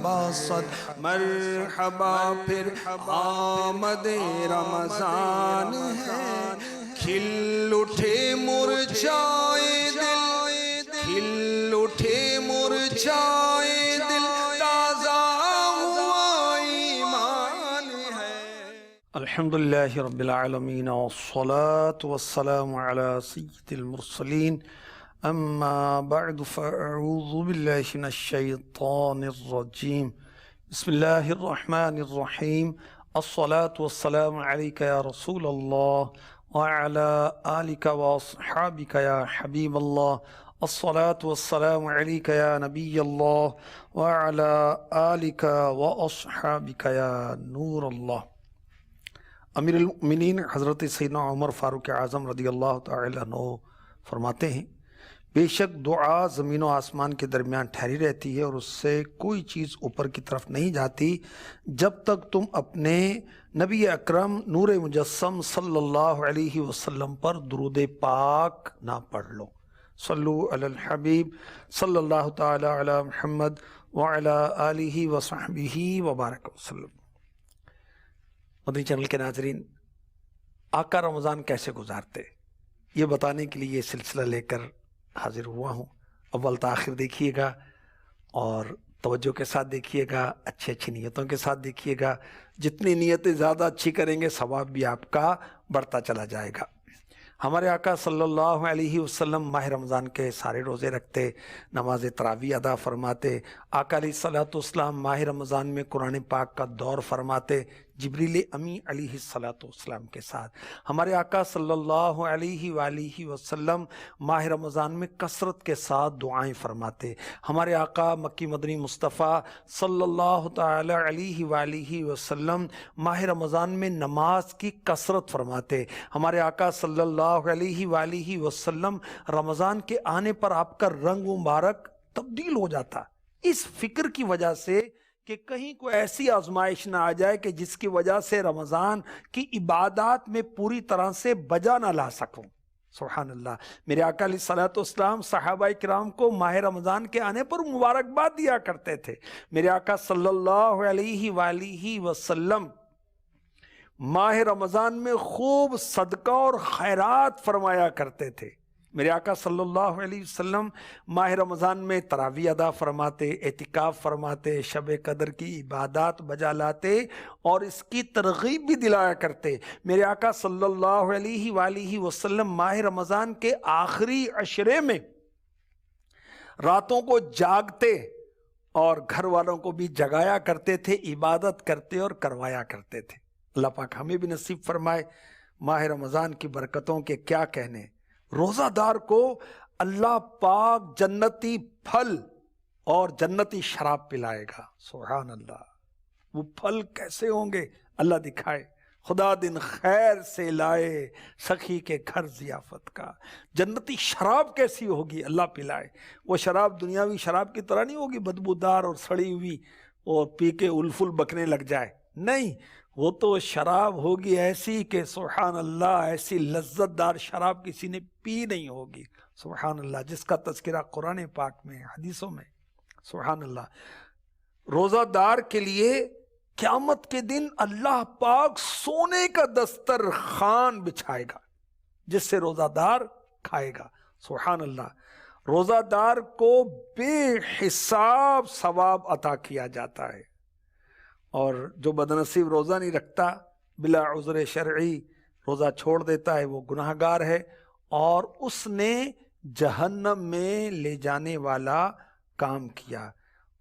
مرحبا صد مرحبا پھر آمد رمضان ہے، کھل اٹھے مرجھائے دل، کھل اٹھے مرجھائے دل، تازہ ہوا ایمان ہے۔ الحمدللہ رب العالمین والصلاة والسلام علی سید المرسلین، اما بعد فاعوذ باللہ من الشیطان الرجیم، بسم اللہ الرحمن الرحیم، الصلاة والسلام علیک یا رسول اللہ وعلى آلک واصحابک یا حبیب اللہ، الصلاة والسلام علیک یا نبی اللہ وعلى آلک واصحابک یا نور اللہ۔ امیر المؤمنین حضرت سیدنا عمر فاروق اعظم رضی اللہ تعالی عنہ فرماتے ہیں، بے شک دعا زمین و آسمان کے درمیان ٹھہری رہتی ہے اور اس سے کوئی چیز اوپر کی طرف نہیں جاتی جب تک تم اپنے نبی اکرم نور مجسم صلی اللہ علیہ وسلم پر درود پاک نہ پڑھ لو۔ صلو علی الحبیب صلی اللہ تعالی علی محمد وعلی آلہ وصحبہ وبارک وسلم۔ مدنی چینل کے ناظرین، آقا رمضان کیسے گزارتے یہ بتانے کے لیے یہ سلسلہ لے کر حاضر ہوا ہوں۔ اول تاخیر دیکھیے گا اور توجہ کے ساتھ دیکھیے گا، اچھی اچھی نیتوں کے ساتھ دیکھیے گا۔ جتنی نیتیں زیادہ اچھی کریں گے ثواب بھی آپ کا بڑھتا چلا جائے گا۔ ہمارے آقا صلی اللہ علیہ وسلم ماہ رمضان کے سارے روزے رکھتے، نماز تراویح ادا فرماتے۔ آقا علیہ الصلوۃ والسلام ماہ رمضان میں قرآن پاک کا دور فرماتے جبریل امی علیہ الصلوۃ والسلام کے ساتھ۔ ہمارے آقا صلی اللہ علیہ وآلہ وسلم ماہ رمضان میں کثرت کے ساتھ دعائیں فرماتے۔ ہمارے آقا مکی مدنی مصطفیٰ صلی اللہ تعالی علیہ وآلہ وسلم ماہ رمضان میں نماز کی کثرت فرماتے۔ ہمارے آقا صلی اللہ علیہ وآلہ وسلم رمضان کے آنے پر آپ کا رنگ مبارک تبدیل ہو جاتا، اس فکر کی وجہ سے کہ کہیں کوئی ایسی آزمائش نہ آ جائے کہ جس کی وجہ سے رمضان کی عبادات میں پوری طرح سے بجا نہ لا سکوں۔ سبحان اللہ۔ میرے آقا علیہ الصلوۃ والسلام صحابہ کرام کو ماہ رمضان کے آنے پر مبارکباد دیا کرتے تھے۔ میرے آقا صلی اللہ علیہ وآلہ وسلم ماہ رمضان میں خوب صدقہ اور خیرات فرمایا کرتے تھے۔ میرے آقا صلی اللہ علیہ وسلم ماہ رمضان میں تراویح ادا فرماتے، اعتکاف فرماتے، شب قدر کی عبادات بجا لاتے اور اس کی ترغیب بھی دلایا کرتے۔ میرے آقا صلی اللہ علیہ وآلہ وسلم ماہ رمضان کے آخری عشرے میں راتوں کو جاگتے اور گھر والوں کو بھی جگایا کرتے تھے، عبادت کرتے اور کروایا کرتے تھے۔ اللہ پاک ہمیں بھی نصیب فرمائے ماہ رمضان کی برکتوں کے کیا کہنے۔ روزہ دار کو اللہ پاک جنتی پھل اور جنتی شراب پلائے گا۔ سبحان اللہ۔ وہ پھل کیسے ہوں گے اللہ دکھائے۔ خدا دن خیر سے لائے سخی کے گھر ضیافت کا۔ جنتی شراب کیسی ہوگی اللہ پلائے۔ وہ شراب دنیاوی شراب کی طرح نہیں ہوگی بدبودار اور سڑی ہوئی اور پی کے الفل بکنے لگ جائے، نہیں، وہ تو شراب ہوگی ایسی کہ سبحان اللہ، ایسی لذت دار شراب کسی نے پی نہیں ہوگی۔ سبحان اللہ، جس کا تذکرہ قرآن پاک میں، حدیثوں میں۔ سبحان اللہ۔ روزہ دار کے لیے قیامت کے دن اللہ پاک سونے کا دسترخوان بچھائے گا جس سے روزہ دار کھائے گا۔ سبحان اللہ۔ روزہ دار کو بے حساب ثواب عطا کیا جاتا ہے، اور جو بدنصیب روزہ نہیں رکھتا، بلا عذر شرعی روزہ چھوڑ دیتا ہے، وہ گناہ گار ہے اور اس نے جہنم میں لے جانے والا کام کیا۔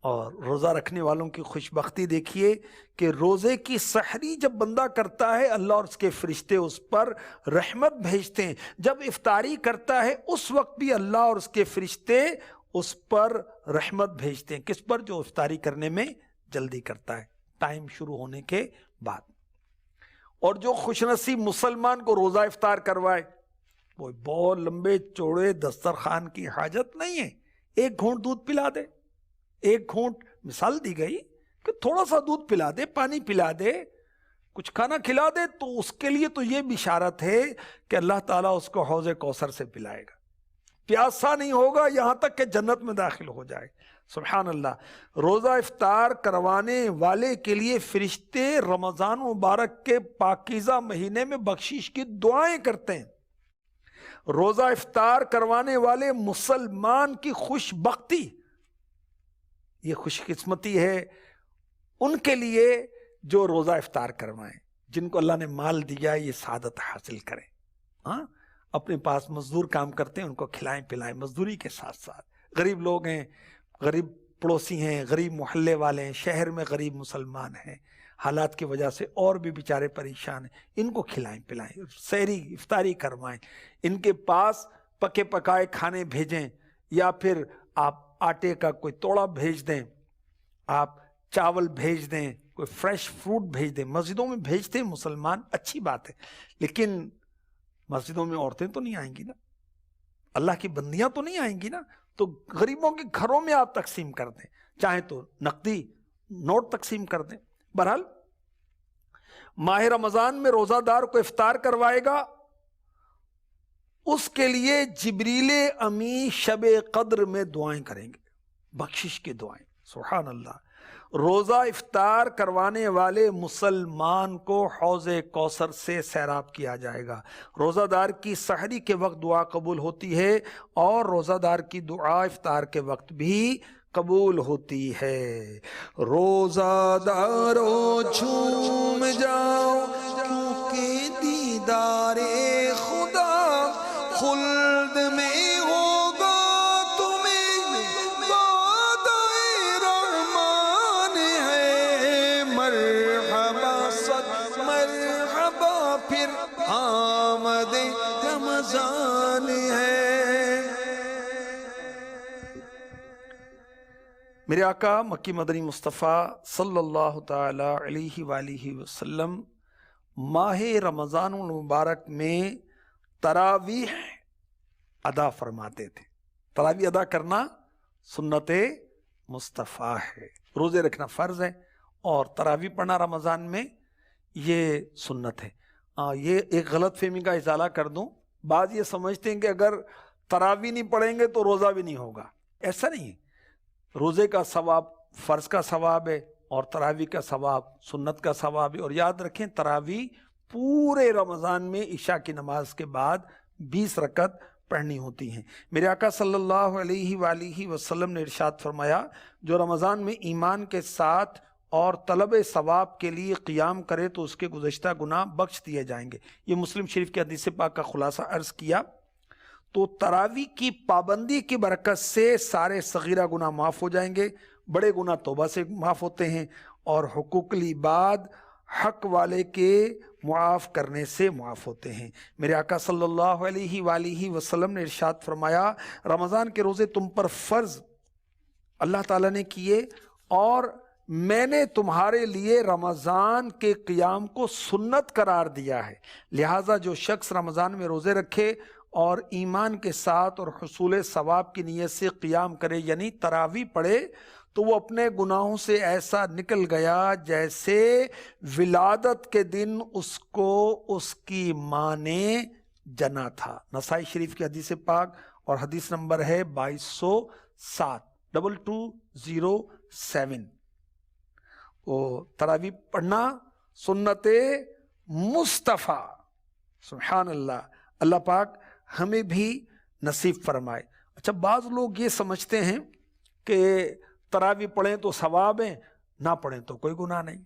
اور روزہ رکھنے والوں کی خوش بختی دیکھیے کہ روزے کی سحری جب بندہ کرتا ہے اللہ اور اس کے فرشتے اس پر رحمت بھیجتے ہیں، جب افطاری کرتا ہے اس وقت بھی اللہ اور اس کے فرشتے اس پر رحمت بھیجتے ہیں۔ کس پر؟ جو افطاری کرنے میں جلدی کرتا ہے ٹائم شروع ہونے کے بعد۔ اور جو خوش نصیب مسلمان کو روزہ افطار کروائے، وہ بہت لمبے چوڑے دسترخوان کی حاجت نہیں ہے، ایک گھونٹ دودھ پلا دے، ایک گھونٹ مثال دی گئی کہ تھوڑا سا دودھ پلا دے، پانی پلا دے، کچھ کھانا کھلا دے، تو اس کے لیے تو یہ بشارت ہے کہ اللہ تعالیٰ اس کو حوض کوثر سے پلائے گا۔ پیاسا نہیں ہوگا یہاں تک کہ جنت میں داخل ہو جائے. سبحان اللہ. روزہ افطار کروانے والے کے لیے فرشتے رمضان مبارک کے پاکیزہ مہینے میں بخشش کی دعائیں کرتے ہیں. روزہ افطار کروانے والے مسلمان کی خوش بختی، یہ خوش قسمتی ہے ان کے لیے جو روزہ افطار کروائیں. جن کو اللہ نے مال دیا یہ سعادت حاصل کریں. ہاں، اپنے پاس مزدور کام کرتے ہیں ان کو کھلائیں پلائیں. مزدوری کے ساتھ ساتھ غریب لوگ ہیں، غریب پڑوسی ہیں، غریب محلے والے ہیں، شہر میں غریب مسلمان ہیں، حالات کی وجہ سے اور بھی بیچارے پریشان ہیں، ان کو کھلائیں پلائیں، سحری افطاری کروائیں. ان کے پاس پکے پکائے کھانے بھیجیں، یا پھر آپ آٹے کا کوئی توڑا بھیج دیں، آپ چاول بھیج دیں، کوئی فریش فروٹ بھیج دیں. مسجدوں میں بھیجتے ہیں مسلمان، اچھی بات ہے، لیکن مسجدوں میں عورتیں تو نہیں آئیں گی نا، اللہ کی بندیاں تو نہیں آئیں گی نا. تو غریبوں کے گھروں میں آپ تقسیم کر دیں، چاہیں تو نقدی نوٹ تقسیم کر دیں. بہرحال ماہ رمضان میں روزہ دار کو افطار کروائے گا، اس کے لیے جبریل امی شب قدر میں دعائیں کریں گے، بخشش کی دعائیں. سبحان اللہ. روزہ افطار کروانے والے مسلمان کو حوض کوثر سے سیراب کیا جائے گا. روزہ دار کی سحری کے وقت دعا قبول ہوتی ہے، اور روزہ دار کی دعا افطار کے وقت بھی قبول ہوتی ہے. روزہ دارو جھوم جاؤ کیونکہ دیدار خدا خلد میں ہوگا تمہیں، وعدہ رحمان ہے. مرحبا صد مرحبا پھر آمد رمضان ہے. میرے آقا مکی مدنی مصطفیٰ صلی اللہ تعالی علیہ وآلہ وسلم ماہ رمضان المبارک میں تراویح ادا فرماتے تھے. تراویح ادا کرنا سنت مصطفیٰ ہے. روزے رکھنا فرض ہے، اور تراویح پڑھنا رمضان میں یہ سنت ہے. یہ ایک غلط فہمی کا ازالہ کر دوں. بعض یہ سمجھتے ہیں کہ اگر تراویح نہیں پڑھیں گے تو روزہ بھی نہیں ہوگا. ایسا نہیں ہے. روزے کا ثواب فرض کا ثواب ہے، اور تراویح کا ثواب سنت کا ثواب ہے. اور یاد رکھیں تراویح پورے رمضان میں عشاء کی نماز کے بعد 20 رکعت پڑھنی ہوتی ہیں. میرے آقا صلی اللہ علیہ وآلہ وسلم نے ارشاد فرمایا، جو رمضان میں ایمان کے ساتھ اور طلب ثواب کے لیے قیام کرے تو اس کے گزشتہ گناہ بخش دیے جائیں گے. یہ مسلم شریف کی حدیث پاک کا خلاصہ عرض کیا. تو تراویح کی پابندی کی برکت سے سارے صغیرہ گناہ معاف ہو جائیں گے، بڑے گناہ توبہ سے معاف ہوتے ہیں، اور حقوق العباد حق والے کے معاف کرنے سے معاف ہوتے ہیں. میرے آقا صلی اللہ علیہ وآلہ وسلم نے ارشاد فرمایا، رمضان کے روزے تم پر فرض اللہ تعالیٰ نے کیے، اور میں نے تمہارے لیے رمضان کے قیام کو سنت قرار دیا ہے. لہٰذا جو شخص رمضان میں روزے رکھے اور ایمان کے ساتھ اور حصول ثواب کی نیت سے قیام کرے، یعنی تراویح پڑھے، تو وہ اپنے گناہوں سے ایسا نکل گیا جیسے ولادت کے دن اس کو اس کی ماں نے جنا تھا. نسائی شریف کی حدیث پاک، اور حدیث نمبر ہے 2207 2207. وہ تراویح پڑھنا سنت مصطفیٰ. سبحان اللہ. اللہ پاک ہمیں بھی نصیب فرمائے. اچھا، بعض لوگ یہ سمجھتے ہیں کہ تراویح پڑھیں تو ثواب ہیں، نہ پڑھیں تو کوئی گناہ نہیں.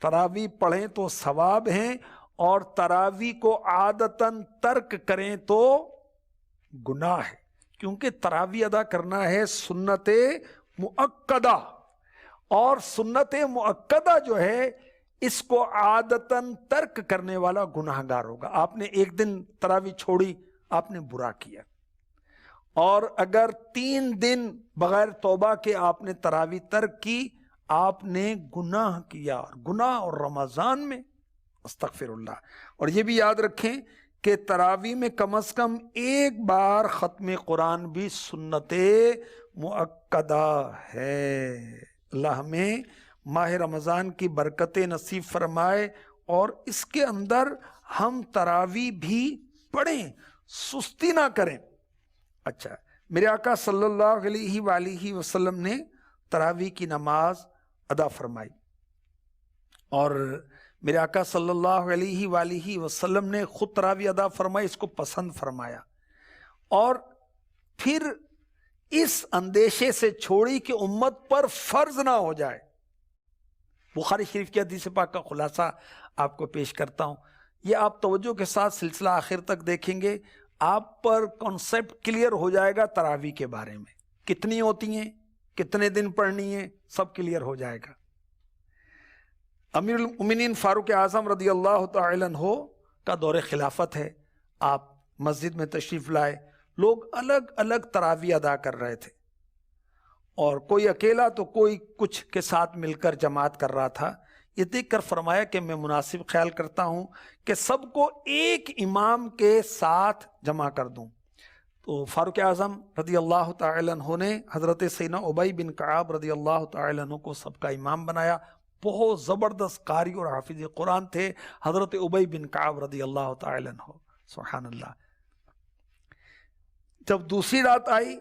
تراویح پڑھیں تو ثواب ہیں، اور تراویح کو عادتاً ترک کریں تو گناہ ہے، کیونکہ تراویح ادا کرنا ہے سنت مؤکدہ، اور سنت مؤکدہ جو ہے اس کو عادتاً ترک کرنے والا گناہ گار ہوگا. آپ نے ایک دن تراویح چھوڑی، آپ نے برا کیا. اور اگر 3 دن بغیر توبہ کے آپ نے تراویح ترک کی، آپ نے گناہ کیا. گناہ اور رمضان میں، استغفر اللہ. اور یہ بھی یاد رکھیں کہ تراویح میں کم از کم ایک بار ختم قرآن بھی سنت مؤکدہ ہے. اللہ ہمیں ماہ رمضان کی برکتیں نصیب فرمائے، اور اس کے اندر ہم تراویح بھی پڑھیں، سستی نہ کریں. اچھا، میرے آقا صلی اللہ علیہ وآلہ وسلم نے تراویح کی نماز ادا فرمائی، اور میرے آقا صلی اللہ علیہ وآلہ وسلم نے خود تراویح ادا فرمائی، اس کو پسند فرمایا، اور پھر اس اندیشے سے چھوڑی کہ امت پر فرض نہ ہو جائے۔ بخاری شریف کی حدیث پاک کا خلاصہ آپ کو پیش کرتا ہوں، یہ آپ توجہ کے ساتھ سلسلہ آخر تک دیکھیں گے، آپ پر کانسیپٹ کلیئر ہو جائے گا تراویح کے بارے میں، کتنی ہوتی ہیں، کتنے دن پڑھنی ہیں، سب کلیئر ہو جائے گا۔ امیر المومنین فاروق اعظم رضی اللہ تعالی عنہ کا دور خلافت ہے، آپ مسجد میں تشریف لائے، لوگ الگ الگ تراویح ادا کر رہے تھے، اور کوئی اکیلا تو کوئی کچھ کے ساتھ مل کر جماعت کر رہا تھا۔ یہ دیکھ کر فرمایا کہ میں مناسب خیال کرتا ہوں کہ سب کو ایک امام کے ساتھ جمع کر دوں۔ تو فاروق اعظم رضی اللہ تعالی عنہ نے حضرت سیدنا ابی بن کعب رضی اللہ تعالی عنہ کو سب کا امام بنایا۔ بہت زبردست قاری اور حافظ قرآن تھے حضرت ابی بن کعب رضی اللہ تعالی عنہ، سبحان اللہ۔ جب دوسری رات آئی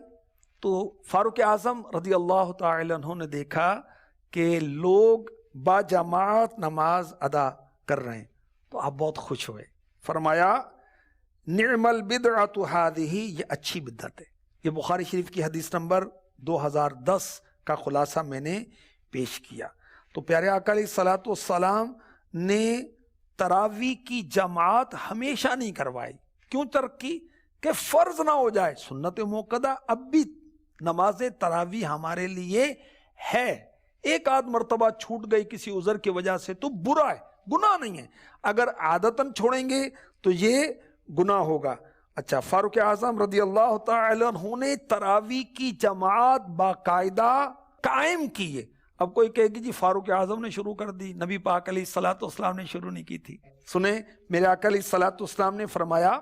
تو فاروق اعظم رضی اللہ تعالی عنہ نے دیکھا کہ لوگ با جماعت نماز ادا کر رہے ہیں، تو آپ بہت خوش ہوئے، فرمایا نعم البدعۃ ہذہ، یہ اچھی بدعت ہے۔ یہ بخاری شریف کی حدیث نمبر 2010 کا خلاصہ میں نے پیش کیا۔ تو پیارے آقا علیہ الصلوۃ والسلام نے تراویح کی جماعت ہمیشہ نہیں کروائی، کیوں ترک کی؟ کہ فرض نہ ہو جائے۔ سنت موقدہ اب بھی نماز تراویح ہمارے لیے ہے، ایک آدھ مرتبہ چھوٹ گئی کسی عذر کی وجہ سے تو برا ہے، گناہ نہیں ہے، اگر عادتاً چھوڑیں گے تو یہ گناہ ہوگا۔ اچھا، فاروق اعظم رضی اللہ تعالی عنہ نے تراویح کی جماعت باقاعدہ قائم کی ہے۔ اب کوئی کہے گی جی فاروق اعظم نے شروع کر دی، نبی پاک علیہ الصلوۃ والسلام نے شروع نہیں کی تھی۔ سنیں، میرے آقا علیہ الصلوۃ والسلام نے فرمایا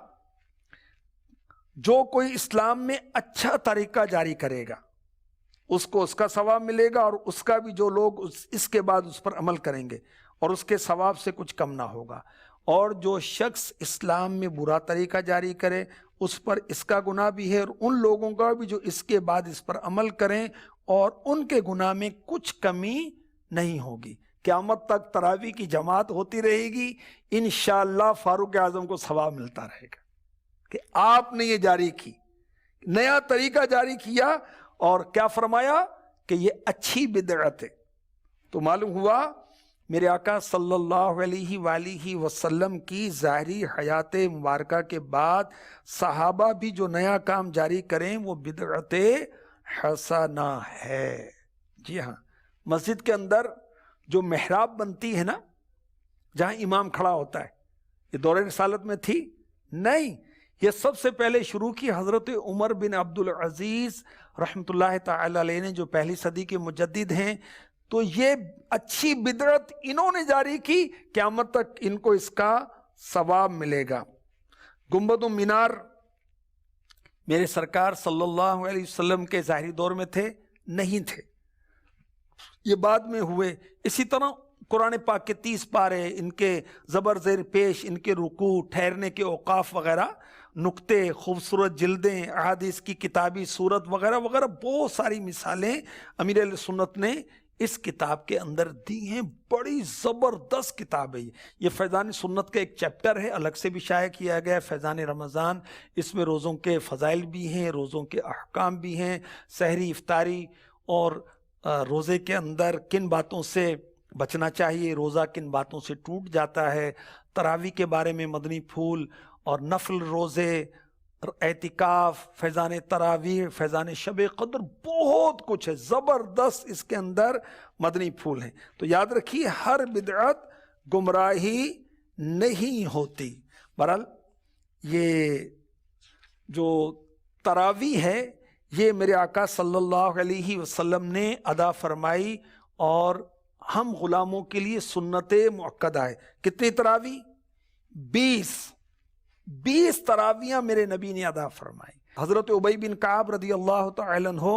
جو کوئی اسلام میں اچھا طریقہ جاری کرے گا اس کو اس کا ثواب ملے گا، اور اس کا بھی جو لوگ اس کے بعد اس پر عمل کریں گے اور اس کے ثواب سے کچھ کم نہ ہوگا، اور جو شخص اسلام میں برا طریقہ جاری کرے اس پر اس کا گناہ بھی ہے، اور ان لوگوں کا بھی جو اس کے بعد اس پر عمل کریں اور ان کے گناہ میں کچھ کمی نہیں ہوگی۔ قیامت تک تراویح کی جماعت ہوتی رہے گی، انشاءاللہ فاروق اعظم کو ثواب ملتا رہے گا کہ آپ نے یہ جاری کی، نیا طریقہ جاری کیا، اور کیا فرمایا کہ یہ اچھی بدعت ہے۔ تو معلوم ہوا میرے آقا صلی اللہ علیہ وآلہ وسلم کی ظاہری حیات مبارکہ کے بعد صحابہ بھی جو نیا کام جاری کریں وہ بدعت حسنہ ہے۔ جی ہاں، مسجد کے اندر جو محراب بنتی ہے نا، جہاں امام کھڑا ہوتا ہے، یہ دور رسالت میں تھی نہیں، یہ سب سے پہلے شروع کی حضرت عمر بن عبد العزیز رحمۃ اللہ تعالی علیہ نے، جو پہلی صدی کے مجدد ہیں۔ تو یہ اچھی بدعت انہوں نے جاری کی، قیامت تک ان کو اس کا ثواب ملے گا۔ گنبد و مینار میرے سرکار صلی اللہ علیہ وسلم کے ظاہری دور میں تھے نہیں تھے، یہ بعد میں ہوئے۔ اسی طرح قرآن پاک کے 30 پارے، ان کے زبر زیر پیش، ان کے رکوع، ٹھہرنے کے اوقاف وغیرہ، نقطے، خوبصورت جلدیں، احادیث کی کتابی صورت وغیرہ وغیرہ، بہت ساری مثالیں امیر اہل سنت نے اس کتاب کے اندر دی ہیں۔ بڑی زبردست کتاب ہے یہ فیضان سنت کا ایک چیپٹر ہے، الگ سے بھی شائع کیا گیا ہے، فیضان رمضان۔ اس میں روزوں کے فضائل بھی ہیں، روزوں کے احکام بھی ہیں، سحری، افطاری، اور روزے کے اندر کن باتوں سے بچنا چاہیے، روزہ کن باتوں سے ٹوٹ جاتا ہے، تراویح کے بارے میں مدنی پھول اور نفل روزے، اعتکاف، فیضان تراویح، فیضان شب قدر، بہت کچھ ہے، زبردست اس کے اندر مدنی پھول ہیں۔ تو یاد رکھیے ہر بدعت گمراہی نہیں ہوتی۔ بہرحال یہ جو تراویح ہے یہ میرے آقا صلی اللہ علیہ وسلم نے ادا فرمائی، اور ہم غلاموں کے لیے سنت مؤکدہ ہے۔ کتنی تراویح؟ 20 تراویحاں میرے نبی نے ادا فرمائی۔ حضرت ابی بن کعب رضی اللہ تعالی عنہ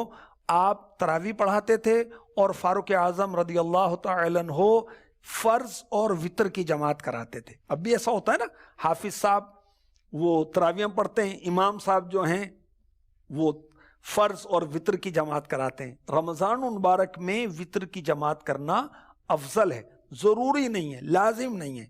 آپ تراویح پڑھاتے تھے، اور فاروق اعظم رضی اللہ تعالی عنہ فرض اور وتر کی جماعت کراتے تھے۔ اب بھی ایسا ہوتا ہے نا، حافظ صاحب وہ تراویحاں پڑھتے ہیں، امام صاحب جو ہیں وہ فرض اور وطر کی جماعت کراتے ہیں۔ رمضان المبارک میں وطر کی جماعت کرنا افضل ہے، ضروری نہیں ہے، لازم نہیں ہے۔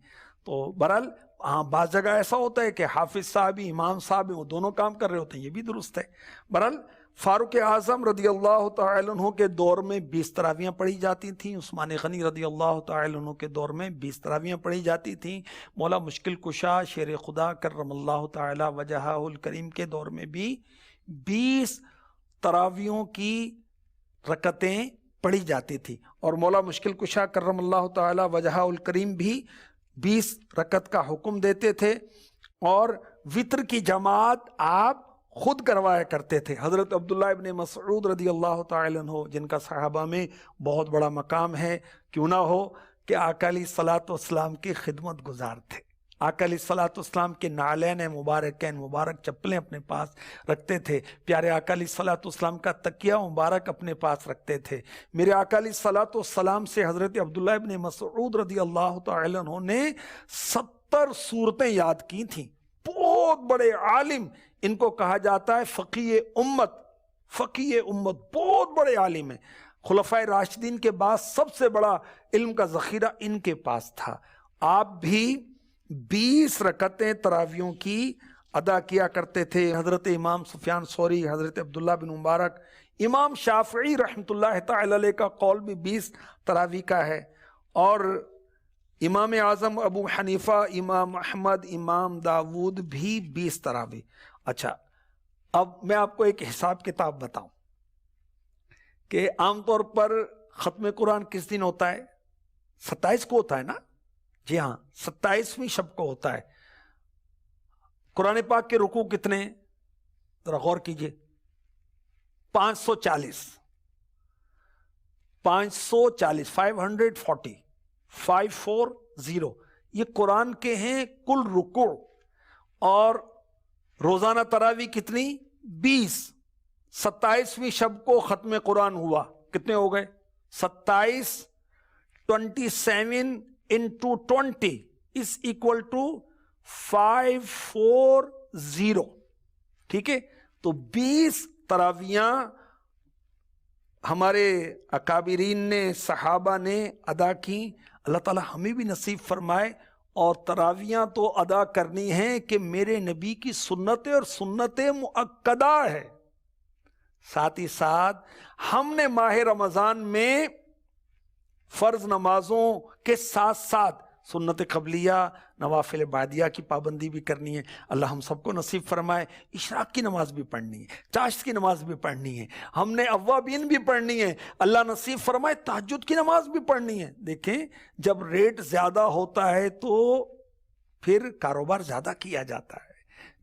تو بہرحال ہاں بعض جگہ ایسا ہوتا ہے کہ حافظ صاحب امام صاحب وہ دونوں کام کر رہے ہوتے ہیں، یہ بھی درست ہے۔ بہرحال فاروق اعظم رضی اللہ تعالی عنہ کے دور میں 20 تراویحیں پڑھی جاتی تھیں، عثمان غنی رضی اللہ تعالی عنہ کے دور میں 20 تراویحیں پڑھی جاتی تھیں، مولا مشکل کشا شیر خدا کرم اللہ تعالی وجہہ الکریم کے دور میں بھی 20 تراویحوں کی رکعتیں پڑھی جاتی تھی، اور مولا مشکل کشا کرم اللہ تعالی وجہہ الکریم بھی 20 رکعت کا حکم دیتے تھے، اور وطر کی جماعت آپ خود کروایا کرتے تھے۔ حضرت عبداللہ ابن مسعود رضی اللہ تعالی عنہ، جن کا صحابہ میں بہت بڑا مقام ہے، کیوں نہ ہو کہ آقا علیہ الصلوۃ والسلام کی خدمت گزار تھے، آقا علیہ الصلوۃ والسلام کے نعلین مبارکین مبارک چپلیں اپنے پاس رکھتے تھے، پیارے آقا علیہ الصلوۃ والسلام کا تکیہ مبارک اپنے پاس رکھتے تھے۔ میرے آقا علیہ الصلوۃ والسلام سے حضرت عبداللہ ابن مسعود رضی اللہ تعالی عنہ نے 70 سورتیں یاد کی تھیں، بہت بڑے عالم، ان کو کہا جاتا ہے فقیہ امت، فقیہ امت، بہت بڑے عالم ہیں۔ خلفائے راشدین کے بعد سب سے بڑا علم کا ذخیرہ ان کے پاس تھا۔ آپ بھی 20 رکعتیں تراویحوں کی ادا کیا کرتے تھے۔ حضرت امام سفیان ثوری، حضرت عبداللہ بن مبارک، امام شافعی رحمۃ اللہ تعالی علیہ کا قول بھی 20 تراویح کا ہے، اور امام اعظم ابو حنیفہ، امام احمد، امام داود بھی 20 تراویح۔ اچھا، اب میں آپ کو ایک حساب کتاب بتاؤں کہ عام طور پر ختم قرآن کس دن ہوتا ہے؟ 27 کو ہوتا ہے نا؟ جی ہاں، 27ویں شب کو ہوتا ہے۔ قرآن پاک کے رکوع کتنے ہیں؟ ذرا غور کیجئے، 540، 540 یہ قرآن کے ہیں کل رکوع، اور روزانہ تراویح کتنی؟ 20۔ 27ویں شب کو ختم قرآن ہوا، کتنے ہو گئے؟ 27، 27 into 20 is equal to 540۔ ٹھیک ہے، تو 20 تراویحاں ہمارے اکابرین نے، صحابہ نے ادا کی۔ اللہ تعالی ہمیں بھی نصیب فرمائے، اور تراویحاں تو ادا کرنی ہیں کہ میرے نبی کی سنت اور سنت مؤکدہ ہے۔ ساتھ ہی ساتھ ہم نے ماہ رمضان میں فرض نمازوں کے ساتھ ساتھ سنت قبلیہ، نوافل بعدیہ کی پابندی بھی کرنی ہے۔ اللہ ہم سب کو نصیب فرمائے۔ اشراق کی نماز بھی پڑھنی ہے، چاشت کی نماز بھی پڑھنی ہے، ہم نے اوابین بھی پڑھنی ہے، اللہ نصیب فرمائے تہجد کی نماز بھی پڑھنی ہے۔ دیکھیں، جب ریٹ زیادہ ہوتا ہے تو پھر کاروبار زیادہ کیا جاتا ہے،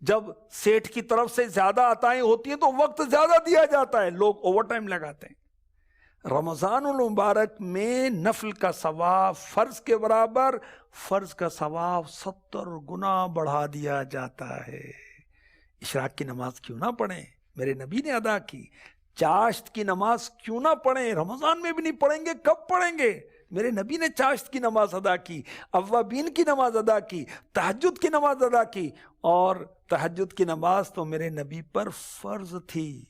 جب سیٹھ کی طرف سے زیادہ عطائیں ہوتی ہیں تو وقت زیادہ دیا جاتا ہے، لوگ اوور ٹائم لگاتے ہیں۔ رمضان المبارک میں نفل کا ثواب فرض کے برابر، فرض کا ثواب 70 گنا بڑھا دیا جاتا ہے۔ اشراق کی نماز کیوں نہ پڑھیں؟ میرے نبی نے ادا کی۔ چاشت کی نماز کیوں نہ پڑھیں؟ رمضان میں بھی نہیں پڑھیں گے کب پڑھیں گے؟ میرے نبی نے چاشت کی نماز ادا کی، اوابین کی نماز ادا کی، تہجد کی نماز ادا کی، اور تہجد کی نماز تو میرے نبی پر فرض تھی۔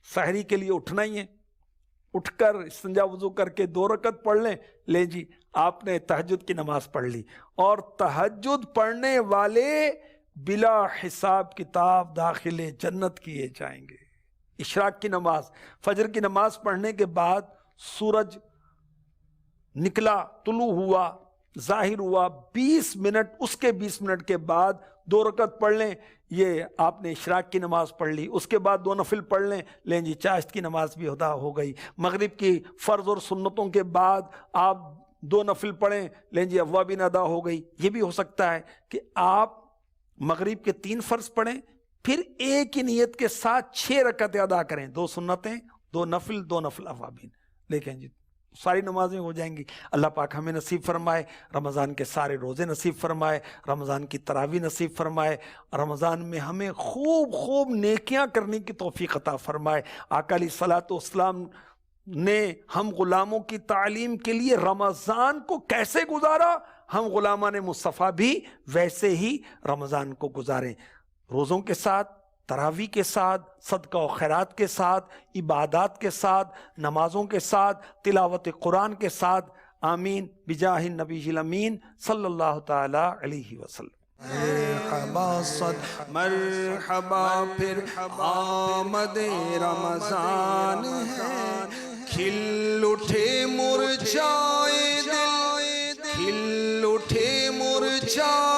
سحری کے لیے اٹھنا ہی ہے، اٹھ کر استنجا وضو کر کے 2 رکعت پڑھ لیں جی، آپ نے تہجد کی نماز پڑھ لی، اور تہجد پڑھنے والے بلا حساب کتاب داخل جنت کیے جائیں گے۔ اشراق کی نماز، فجر کی نماز پڑھنے کے بعد سورج نکلا، طلوع ہوا، ظاہر ہوا، 20 منٹ، اس کے 20 منٹ کے بعد 2 رکعت پڑھ لیں، یہ آپ نے اشراق کی نماز پڑھ لی۔ اس کے بعد 2 نفل پڑھ لیں جی، چاشت کی نماز بھی ادا ہو گئی۔ مغرب کی فرض اور سنتوں کے بعد آپ 2 نفل پڑھیں، لیں جی، اوابین ادا ہو گئی۔ یہ بھی ہو سکتا ہے کہ آپ مغرب کے 3 فرض پڑھیں، پھر ایک ہی نیت کے ساتھ 6 رکعتیں ادا کریں، 2 سنتیں، 2 نفل، 2 نفل اوابین، لیکن جی ساری نمازیں ہو جائیں گی۔ اللہ پاک ہمیں نصیب فرمائے، رمضان کے سارے روزے نصیب فرمائے، رمضان کی تراویح نصیب فرمائے، رمضان میں ہمیں خوب خوب نیکیاں کرنے کی توفیق عطا فرمائے۔ آقا علیہ الصلوۃ والسلام نے ہم غلاموں کی تعلیم کے لیے رمضان کو کیسے گزارا، ہم غلامان مصطفیٰ بھی ویسے ہی رمضان کو گزاریں، روزوں کے ساتھ، تراویح کے ساتھ، صدقہ و خیرات کے ساتھ، عبادات کے ساتھ، نمازوں کے ساتھ، تلاوت قرآن کے ساتھ. آمین بجاہ النبی الامین صلی اللہ تعالی علیہ وسلم. مرحبا پھر آمد رمضان ہے، کھل اٹھے مرجھائے دل، کھل اٹھے مرجھائے